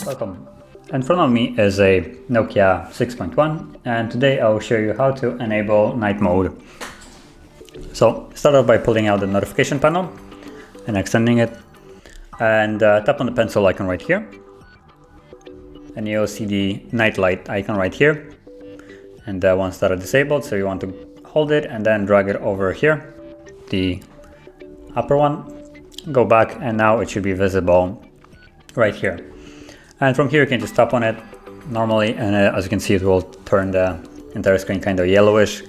Welcome. In front of me is a Nokia 6.1 and today I will show you how to enable night mode. So start off by pulling out the notification panel and extending it, and tap on the pencil icon right here and you'll see the night light icon right here, and once that are disabled, so you want to hold it and then drag it over here, the upper one, go back, and now it should be visible right here. And from here you can just tap on it normally, and as you can see, it will turn the entire screen kind of yellowish,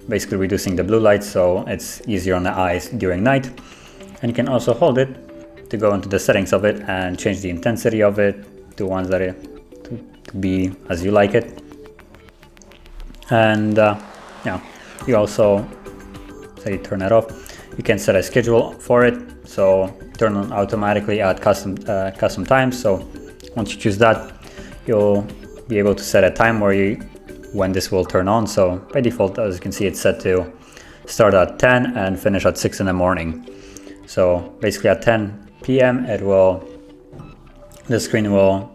basically reducing the blue light so it's easier on the eyes during night. And you can also hold it to go into the settings of it and change the intensity of it to ones that to be as you like it. And yeah, you also say turn it off. You can set a schedule for it, so turn on automatically at custom times. So once you choose that, you'll be able to set a time when this will turn on. So by default, as you can see, it's set to start at 10 and finish at 6 in the morning. So basically at 10 p.m. the screen will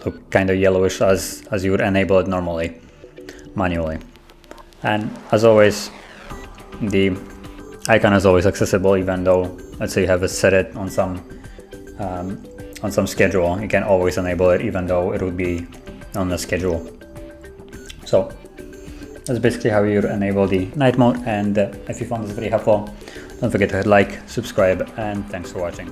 look kind of yellowish as you would enable it normally, manually. And as always, the icon is always accessible, even though, let's say you have set it on some schedule, you can always enable it even though it would be on the schedule. So that's basically how you enable the night mode, and if you found this video helpful, don't forget to hit like, subscribe, and thanks for watching.